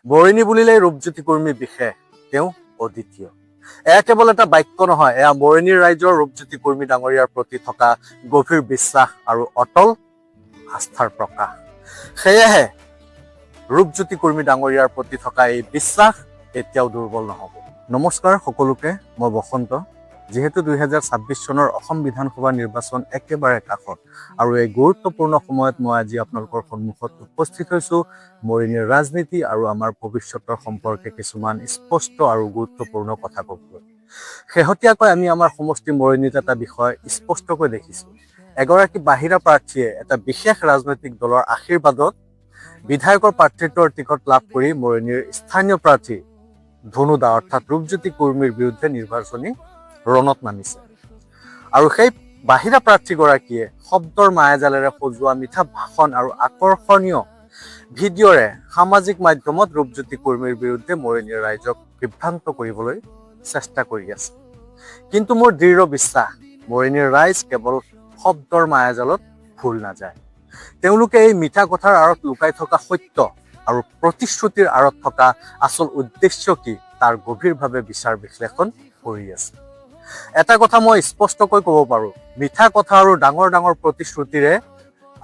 বৰিণী বুলিলেই ৰূপজ্যোতি কৰ্মী বিশেষ, তেওঁ অদ্বিতীয়। এয়া কেৱল এটা বাক্য নহয়, এয়া বৰিণীৰ ৰাইজৰ ৰূপজ্যোতি কৰ্মী ডাঙৰীয়াৰ প্ৰতি থকা গভীৰ বিশ্বাস আৰু অটল আস্থাৰ প্ৰকাশ। সেয়েহে ৰূপজ্যোতি কৰ্মী ডাঙৰীয়াৰ প্ৰতি থকা এই বিশ্বাস এতিয়াও দুৰ্বল নহ'ব। নমস্কাৰ সকলোকে, মই বসন্ত। যিহেতু 2026 চনৰ অসম বিধানসভা নিৰ্বাচন একেবাৰে কাষত আৰু এই গুৰুত্বপূৰ্ণ সময়ত মই আজি আপোনালোকৰ সন্মুখত উপস্থিত হৈছোঁ মৰিনীৰ ৰাজনীতি আৰু আমাৰ ভৱিষ্যতৰ সম্পৰ্কে কিছুমান স্পষ্ট আৰু গুৰুত্বপূৰ্ণ কথা ক'বলৈ। শেহতীয়াকৈ আমি আমাৰ সমষ্টি মৰিনীত এটা বিষয় স্পষ্টকৈ দেখিছোঁ। এগৰাকী বাহিৰা প্ৰাৰ্থীয়ে এটা বিশেষ ৰাজনৈতিক দলৰ আশীৰ্বাদত বিধায়কৰ প্ৰাৰ্থিত্বৰ টিকট লাভ কৰি মৰিনীৰ স্থানীয় প্ৰাৰ্থী ধনু দা অৰ্থাৎ ৰূপজ্যোতি কৰ্মীৰ বিৰুদ্ধে নিৰ্বাচনী ৰণত নামিছে। আৰু সেই বাহিৰা প্ৰাৰ্থীগৰাকীয়ে শব্দৰ মায়াজালেৰে সজোৱা মিঠা ভাষণ আৰু আকৰ্ষণীয় ভিডিঅ'ৰে সামাজিক মাধ্যমত ৰূপজ্যোতি কৰ্মীৰ বিৰুদ্ধে মৰিনীৰ ৰাইজক বিভ্ৰান্ত কৰিবলৈ চেষ্টা কৰি আছে। কিন্তু মোৰ দৃঢ় বিশ্বাস, মৰিনীৰ ৰাইজ কেৱল শব্দৰ মায়াজালত ভুল নাযায়। তেওঁলোকে এই মিঠা কথাৰ আঁৰত লুকাই থকা সত্য আৰু প্ৰতিশ্ৰুতিৰ আঁৰত থকা আচল উদ্দেশ্য কি তাৰ গভীৰভাৱে বিচাৰ বিশ্লেষণ কৰি আছে। এটা কথা মই স্পষ্টকৈ ক'ব পাৰোঁ, মিঠা কথা আৰু ডাঙৰ ডাঙৰ প্ৰতিশ্ৰুতিৰে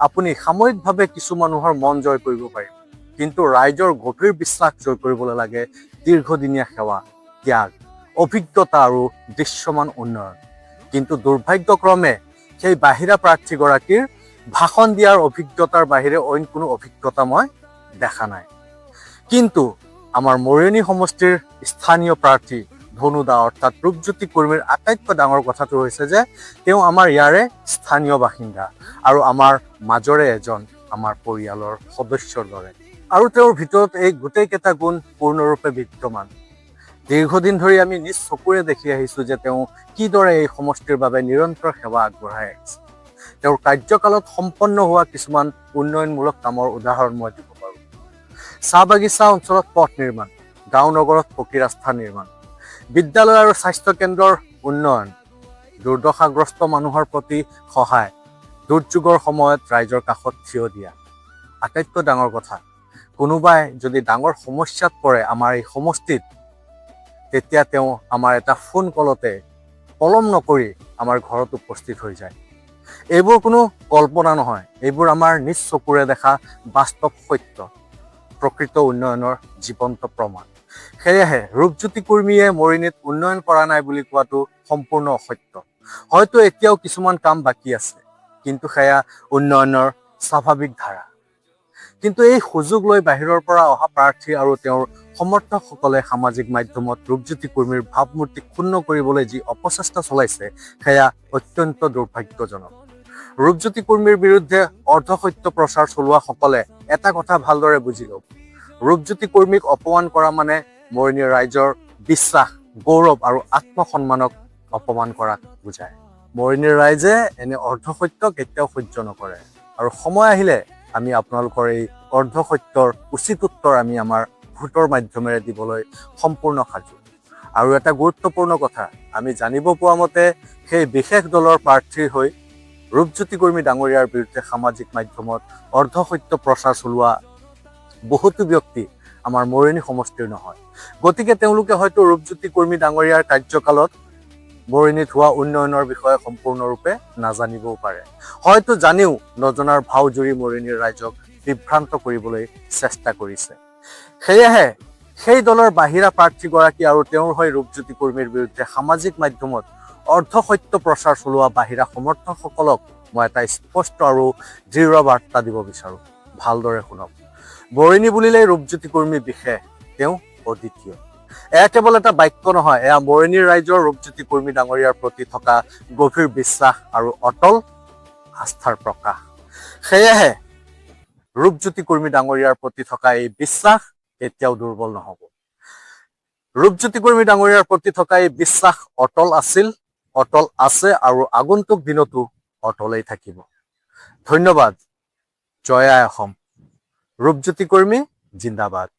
আপুনি সাময়িকভাৱে কিছু মানুহৰ মন জয় কৰিব পাৰিব, কিন্তু ৰাইজৰ গভীৰ বিশ্বাস জয় কৰিবলৈ লাগে দীৰ্ঘদিনীয়া সেৱা, ত্যাগ, অভিজ্ঞতা আৰু দৃশ্যমান উন্নয়ন। কিন্তু দুৰ্ভাগ্যক্ৰমে সেই বাহিৰা প্ৰাৰ্থীগৰাকীৰ ভাষণ দিয়াৰ অভিজ্ঞতাৰ বাহিৰে অইন কোনো অভিজ্ঞতা মই দেখা নাই। কিন্তু আমাৰ মৰিয়নী সমষ্টিৰ স্থানীয় প্ৰাৰ্থী ধনু দা অৰ্থাৎ ৰূপজ্যোতি কৰ্মীৰ আটাইতকৈ ডাঙৰ কথাটো হৈছে যে তেওঁ আমাৰ ইয়াৰে স্থানীয় বাসিন্দা আৰু আমাৰ মাজৰে এজন আমাৰ পৰিয়ালৰ সদস্যৰ দৰে। আৰু তেওঁৰ ভিতৰত এই গোটেইকেইটা গুণ পূৰ্ণৰূপে বিদ্যমান। দীৰ্ঘদিন ধৰি আমি নিজ চকুৰে দেখি আহিছোঁ যে তেওঁ কিদৰে এই সমষ্টিৰ বাবে নিৰন্তৰ সেৱা আগবঢ়াই আহিছে। তেওঁৰ কাৰ্যকালত সম্পন্ন হোৱা কিছুমান উন্নয়নমূলক কামৰ উদাহৰণ মই দিব পাৰোঁ। চাহ বাগিচা অঞ্চলত পথ নিৰ্মাণ, গাঁও নগৰত পকী ৰাস্তা নিৰ্মাণ, বিদ্যালয় আৰু স্বাস্থ্য কেন্দ্ৰৰ উন্নয়ন, দুৰ্দশাগ্ৰস্ত মানুহৰ প্ৰতি সহায়, দুৰ্যোগৰ সময়ত ৰাইজৰ কাষত থিয় দিয়া। আটাইতকৈ ডাঙৰ কথা, কোনোবাই যদি ডাঙৰ সমস্যাত পৰে আমাৰ এই সমষ্টিত, তেতিয়া তেওঁ আমাৰ এটা ফোন কলতে পলম নকৰি আমাৰ ঘৰত উপস্থিত হৈ যায়। এইবোৰ কোনো কল্পনা নহয়, এইবোৰ আমাৰ নিজ চকুৰে দেখা বাস্তৱ সত্য, প্ৰকৃত উন্নয়নৰ জীৱন্ত প্ৰমাণ। সেয়েহে ৰূপজ্যোতি কৰ্মীয়ে মৰিনীত উন্নয়ন কৰা নাই বুলি কোৱাটো সম্পূৰ্ণ অসত্য। হয়তো এতিয়াও কিছুমান কাম বাকী আছে, কিন্তু সেয়া উন্নয়নৰ স্বাভাৱিক ধাৰা। কিন্তু এই সুযোগ লৈ বাহিৰৰ পৰা অহা প্ৰাৰ্থী আৰু তেওঁৰ সমৰ্থকসকলে সামাজিক মাধ্যমত ৰূপজ্যোতি কৰ্মীৰ ভাৱমূৰ্তি ক্ষুণ্ণ কৰিবলৈ যি অপচেষ্টা চলাইছে, সেয়া অত্যন্ত দুৰ্ভাগ্যজনক। ৰূপজ্যোতি কৰ্মীৰ বিৰুদ্ধে অৰ্ধসত্য প্ৰচাৰ চলোৱাসকলে এটা কথা ভালদৰে বুজি লওক, ৰূপজ্যোতি কৰ্মীক অপমান কৰা মানে মৰিনীৰ ৰাইজৰ বিশ্বাস, গৌৰৱ আৰু আত্মসন্মানক অপমান কৰাক বুজায়। মৰিনীৰ ৰাইজে এনে অৰ্ধসত্য কেতিয়াও সহ্য নকৰে আৰু সময় আহিলে আমি আপোনালোকৰ এই অৰ্ধসত্যৰ উচিত উত্তৰ আমি আমাৰ ভোটৰ মাধ্যমেৰে দিবলৈ সম্পূৰ্ণ সাজু। আৰু এটা গুৰুত্বপূৰ্ণ কথা, আমি জানিব পোৱা মতে সেই বিশেষ দলৰ প্ৰাৰ্থীৰ হৈ ৰূপজ্যোতি কৰ্মী ডাঙৰীয়াৰ বিৰুদ্ধে সামাজিক মাধ্যমত অৰ্ধসত্য প্ৰচাৰ চলোৱা বহুতো ব্যক্তি আমাৰ মৰিয়নী সমষ্টিৰ নহয়। গতিকে তেওঁলোকে হয়তো ৰূপজ্যোতি কৰ্মী ডাঙৰীয়াৰ কাৰ্যকালত মৰিয়নীত হোৱা উন্নয়নৰ বিষয়ে সম্পূৰ্ণৰূপে নাজানিবও পাৰে। হয়তো জানিও নজনাৰ ভাও জুৰি মৰিয়নীৰ ৰাইজক বিভ্ৰান্ত কৰিবলৈ চেষ্টা কৰিছে। সেয়েহে সেই দলৰ বাহিৰা প্ৰাৰ্থীগৰাকী আৰু তেওঁৰ হৈ ৰূপজ্যোতি কৰ্মীৰ বিৰুদ্ধে সামাজিক মাধ্যমত অৰ্ধসত্য প্ৰচাৰ চলোৱা বাহিৰা সমৰ্থকসকলক মই এটা স্পষ্ট আৰু দৃঢ় বাৰ্তা দিব বিচাৰোঁ। ভালদৰে শুনক, বৰিণী বুলিলেই ৰূপজ্যোতি কৰ্মী বিশেষ, তেওঁ অদ্বিতীয়। এয়া কেৱল এটা বাক্য নহয়, এয়া মৰিনীৰ ৰাইজৰ ৰূপজ্যোতি কৰ্মী ডাঙৰীয়াৰ প্ৰতি থকা গভীৰ বিশ্বাস আৰু অটল আস্থাৰ প্ৰকাশ। সেয়েহে ৰূপজ্যোতি কৰ্মী ডাঙৰীয়াৰ প্ৰতি থকা এই বিশ্বাস এতিয়াও দুৰ্বল নহ'ব। ৰূপজ্যোতি কৰ্মী ডাঙৰীয়াৰ প্ৰতি থকা এই বিশ্বাস অটল আছিল, অটল আছে আৰু আগন্তুক দিনতো অটলেই থাকিব। ধন্যবাদ। জয় আই অসম। ৰূপজ্যোতি কৰ্মী জিন্দাবাদ।